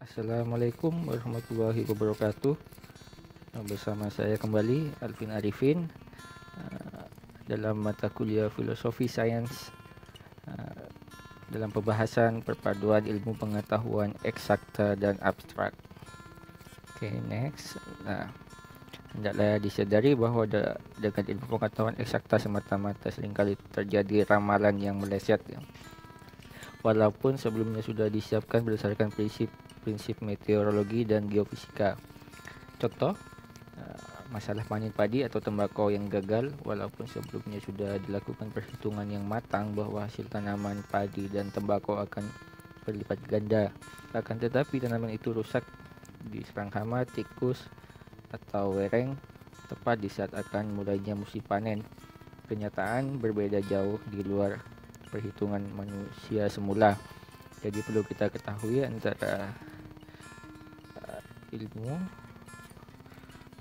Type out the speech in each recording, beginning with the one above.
Assalamualaikum warahmatullahi wabarakatuh. Bersama saya kembali Alvin Arifin dalam mata kuliah Filosofi Sains dalam pembahasan perpaduan ilmu pengetahuan eksakta dan abstrak. Next. Hendaklah disadari bahawa dengan ilmu pengetahuan eksakta semata-mata seringkali terjadi ramalan yang meleset, walaupun sebelumnya sudah disiapkan berdasarkan prinsip meteorologi dan geofisika. Contoh, masalah panen padi atau tembakau yang gagal, walaupun sebelumnya sudah dilakukan perhitungan yang matang bahawa hasil tanaman padi dan tembakau akan berlipat ganda. Akan tetapi tanaman itu rusak diserang hama, tikus atau wereng tepat di saat akan mulainya musim panen. Kenyataan berbeda jauh di luar perhitungan manusia semula. Jadi perlu kita ketahui antara ilmu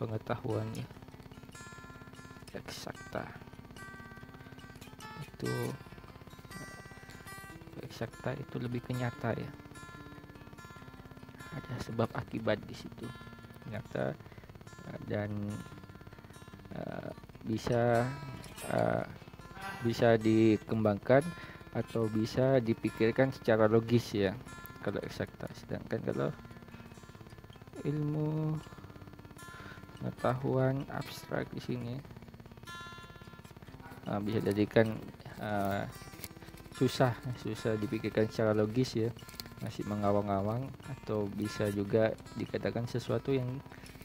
pengetahuan eksakta itu lebih ke nyata, ada sebab akibat di situ, nyata dan bisa dikembangkan atau bisa dipikirkan secara logis kalau eksakta. Sedangkan kalau ilmu pengetahuan abstrak di sini bisa jadikan susah dipikirkan secara logis, masih mengawang-awang, atau bisa juga dikatakan sesuatu yang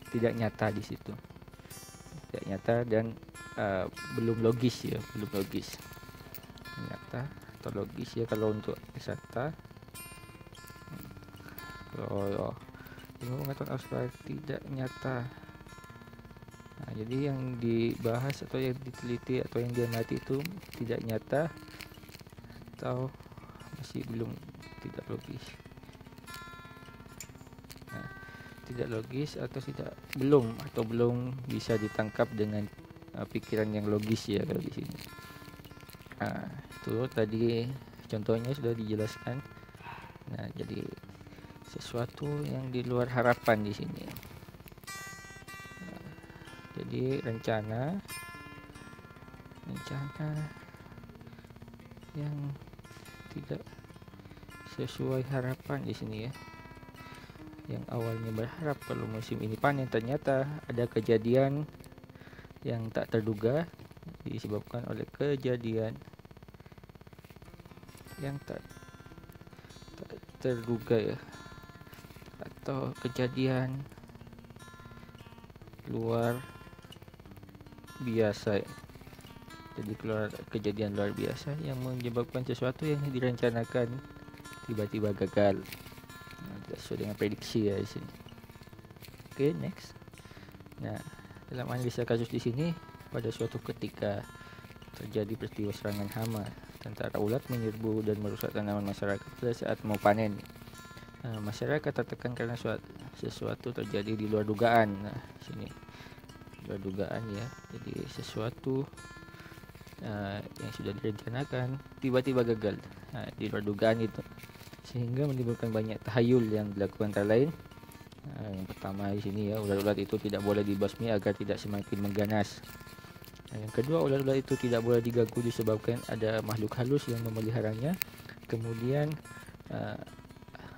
tidak nyata di situ, tidak nyata dan belum logis, nyata atau logis kalau untuk eksakta. Kalau ilmu pengetahuan abstrak tidak nyata, jadi yang dibahas atau yang diteliti atau yang diamati itu tidak nyata atau masih tidak logis. Tidak logis atau belum bisa ditangkap dengan pikiran yang logis kalau di sini. Itu tadi contohnya sudah dijelaskan. Jadi sesuatu yang di luar harapan di sini. Jadi rencana yang tidak sesuai harapan di sini, yang awalnya berharap kalau musim ini panen, ternyata ada kejadian yang tak terduga disebabkan oleh kejadian yang tak terduga atau kejadian luar biasa. Jadi kejadian luar biasa yang menyebabkan sesuatu yang direncanakan tiba-tiba gagal, tidak sesuai dengan prediksi di sini. Next. Dalam analisa kasus di sini, pada suatu ketika terjadi peristiwa serangan hama, tentara ulat menyerbu dan merusak tanaman masyarakat pada saat mau panen. Masyarakat tertekan karena sesuatu terjadi di luar dugaan. Sini luar dugaan, jadi sesuatu yang sudah direncanakan tiba-tiba gagal di luar dugaan itu, sehingga menimbulkan banyak tahayul yang dilakukan antara lain. Yang pertama di sini, ulat-ulat itu tidak boleh dibasmi agar tidak semakin mengganas. Yang kedua, ulat-ulat itu tidak boleh diganggu disebabkan ada makhluk halus yang memeliharanya. Kemudian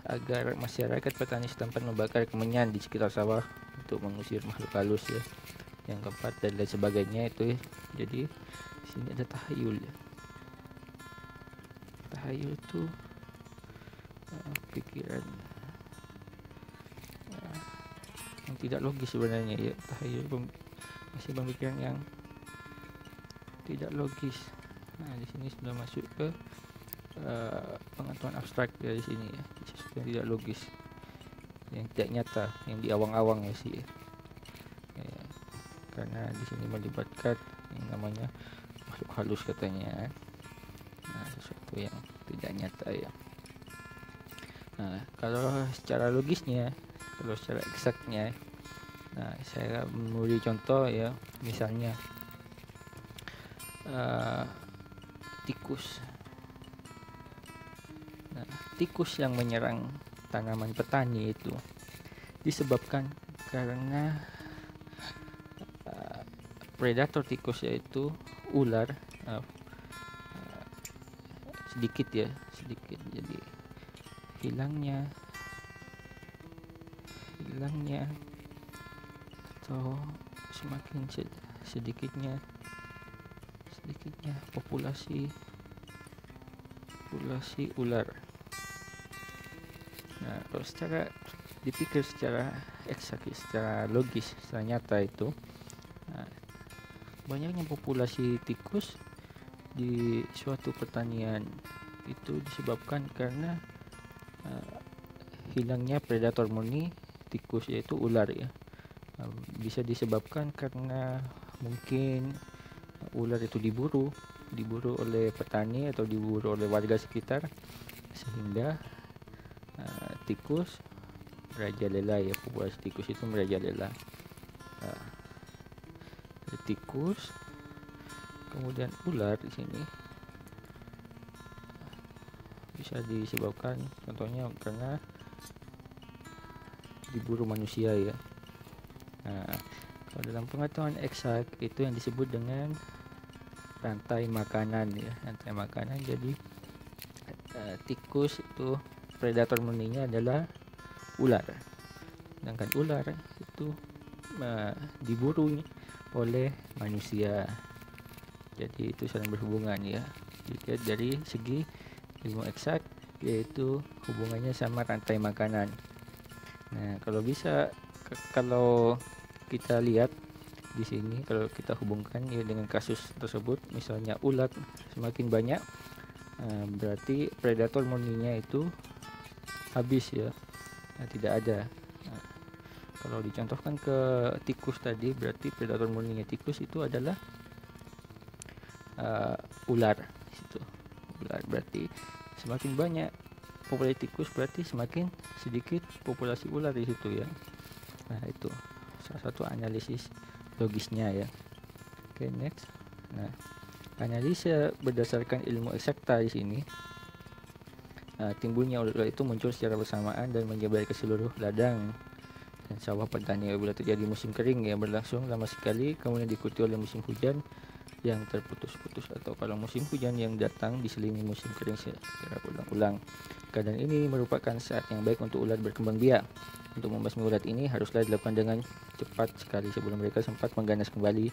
agar masyarakat petani setempat membakar kemenyan di sekitar sawah untuk mengusir makhluk halus, Yang keempat dan lain sebagainya itu. Jadi sini ada tahayul. Tahayul itu pikiran yang tidak logis sebenarnya, tahayul masih pemikiran yang tidak logis. Di sini sudah masuk ke pengetahuan abstrak di sini, sesuatu yang tidak logis, yang tidak nyata, yang diawang-awang sih. Karena di sini melibatkan yang namanya makhluk halus katanya, sesuatu yang tidak nyata kalau secara logisnya, kalau secara eksaknya, saya memberi contoh misalnya tikus. Tikus yang menyerang tanaman petani itu disebabkan karena predator tikus yaitu ular sedikit, jadi hilangnya atau semakin sedikitnya populasi ular. Nah, kalau dipikir secara eksak, secara logis, secara nyata itu banyaknya populasi tikus di suatu pertanian itu disebabkan karena hilangnya predator murni tikus yaitu ular ya. Bisa disebabkan karena mungkin ular itu diburu oleh petani atau diburu oleh warga sekitar, sehingga tikus merajalela ya, populasi tikus itu merajalela. Tikus, kemudian ular di sini bisa disebabkan contohnya karena diburu manusia ya. Nah, kalau dalam pengetahuan eksak itu yang disebut dengan rantai makanan ya, rantai makanan. Jadi tikus itu predator murninya adalah ular, sedangkan ular itu diburu oleh manusia. Jadi itu saling berhubungan ya, dilihat dari segi ilmu eksak, yaitu hubungannya sama rantai makanan. Nah, kalau kita lihat di sini, kalau kita hubungkan ya dengan kasus tersebut, misalnya ulat semakin banyak, berarti predator murninya itu habis ya, tidak ada. Nah, kalau dicontohkan ke tikus tadi, berarti predator murninya tikus itu adalah ular. Ular berarti semakin banyak populasi tikus, berarti semakin sedikit populasi ular di situ ya. Nah, itu salah satu analisis logisnya ya. Oke, next. Nah, analisa berdasarkan ilmu eksakta di sini, timbulnya ular itu muncul secara bersamaan dan menyebar ke seluruh ladang dan sawah petani apabila terjadi musim kering yang berlangsung lama sekali, kemudian diikuti oleh musim hujan yang terputus-putus, atau kalau musim hujan yang datang diselingi musim kering secara ulang-ulang. Keadaan ini merupakan saat yang baik untuk ulat berkembang biak. Untuk membasmi ulat ini haruslah dilakukan dengan cepat sekali sebelum mereka sempat mengganas kembali.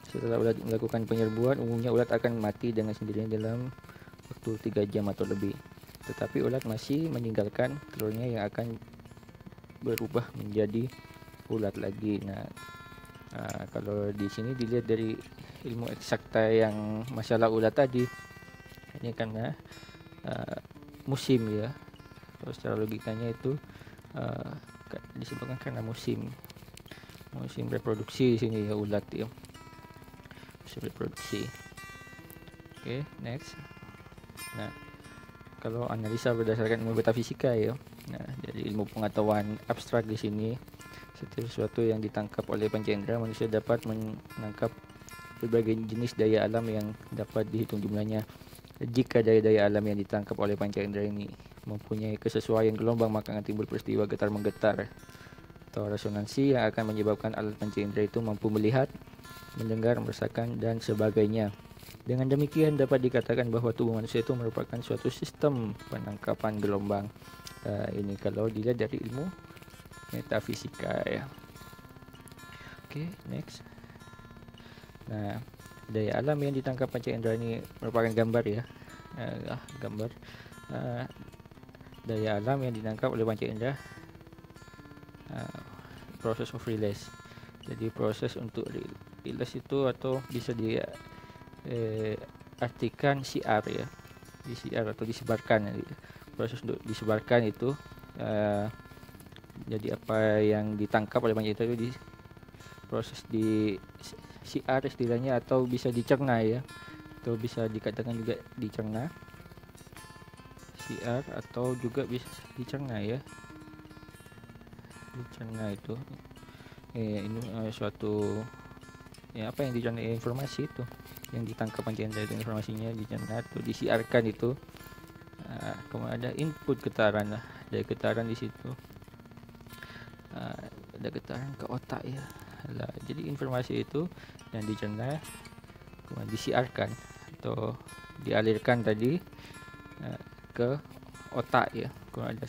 Setelah ulat melakukan penyerbuan, umumnya ulat akan mati dengan sendirinya dalam waktu 3 jam atau lebih. Tetapi ulat masih meninggalkan telurnya yang akan berubah menjadi ulat lagi. Nah, kalau di sini dilihat dari ilmu eksakta yang masalah ulat tadi, ini karena musim ya. Kalau secara logikanya itu disebabkan karena musim reproduksi di sini ya, ulat ya, musim reproduksi. Oke, next. Nah, kalau analisa berdasarkan ilmu metafisika ya, nah dari ilmu pengetahuan abstrak di sini, setiap sesuatu yang ditangkap oleh panca indera, manusia dapat menangkap berbagai jenis daya alam yang dapat dihitung jumlahnya. Jika daya-daya alam yang ditangkap oleh panca indera ini mempunyai kesesuaian gelombang, maka akan timbul peristiwa getar-menggetar atau resonansi yang akan menyebabkan alat panca indera itu mampu melihat, mendengar, merasakan, dan sebagainya. Dengan demikian dapat dikatakan bahwa tubuh manusia itu merupakan suatu sistem penangkapan gelombang. Ini kalau dilihat dari ilmu metafisika ya. Oke, next. Nah, daya alam yang ditangkap panca indera ini merupakan gambar ya, gambar daya alam yang ditangkap oleh panca indera, proses of release. Jadi proses untuk release itu, atau bisa artikan siar ya, disiar atau disebarkan. Proses untuk disebarkan itu, jadi apa yang ditangkap oleh panca indera itu proses di siar istilahnya, atau bisa dicerna ya, atau bisa dikatakan juga dicerna, siar atau juga bisa dicerna ya, dicerna itu ini suatu ya, apa yang dicerna, informasi itu yang ditangkap panca indera itu, informasinya dicerna atau disiarkan itu. Kemudian ada input getaran lah, ada getaran di situ, ada getaran ke otak ya. Jadi informasi itu yang dicerna kemudian disiarkan atau dialirkan tadi ke otak ya, kemudian ada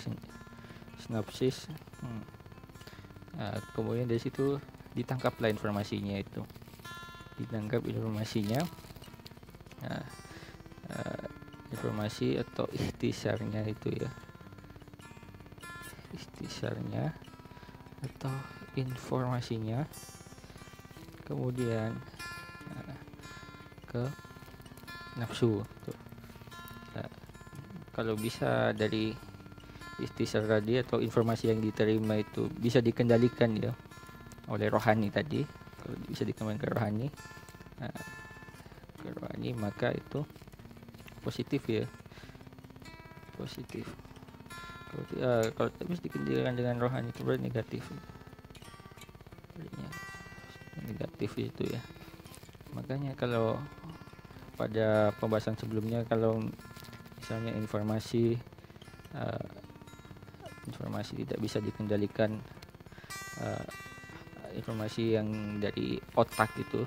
sinapsis. Kemudian dari situ ditangkaplah informasinya itu, informasi atau ikhtisarnya itu ya, atau informasinya, kemudian ke nafsu tuh. Kalau bisa dari ikhtisar tadi atau informasi yang diterima itu bisa dikendalikan ya oleh rohani tadi, kalau bisa dikembangkan ke rohani maka itu positif ya, positif. Kalau tidak bisa dikendalikan dengan rohani itu berarti negatif, itu ya. Makanya kalau pada pembahasan sebelumnya, kalau misalnya informasi tidak bisa dikendalikan, informasi yang dari otak itu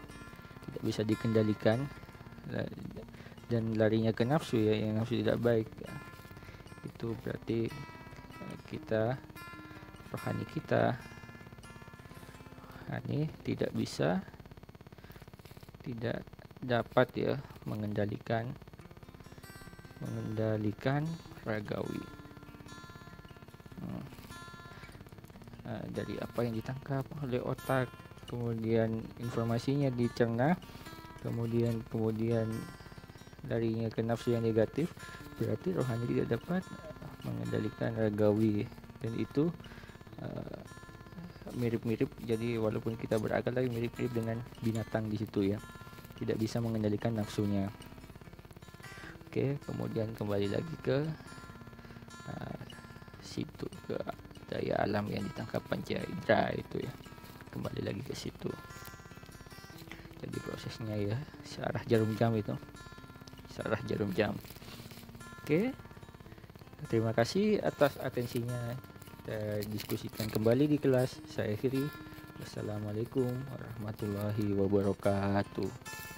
tidak bisa dikendalikan dan larinya ke nafsu ya, yang nafsu tidak baik ya, itu berarti rohani kita tidak dapat ya mengendalikan ragawi dari apa yang ditangkap oleh otak, kemudian informasinya dicerna, kemudian larinya ke nafsu yang negatif, berarti rohani tidak dapat mengendalikan ragawi, dan itu mirip-mirip. Jadi walaupun kita berakal, tapi mirip-mirip dengan binatang di situ ya, tidak bisa mengendalikan nafsunya. Oke, kemudian kembali lagi ke situ, ke daya alam yang ditangkap panca indera itu ya, kembali lagi ke situ. Jadi prosesnya ya searah jarum jam. Oke, terima kasih atas atensinya. Kita diskusikan kembali di kelas. Saya akhiri. Wassalamualaikum warahmatullahi wabarakatuh.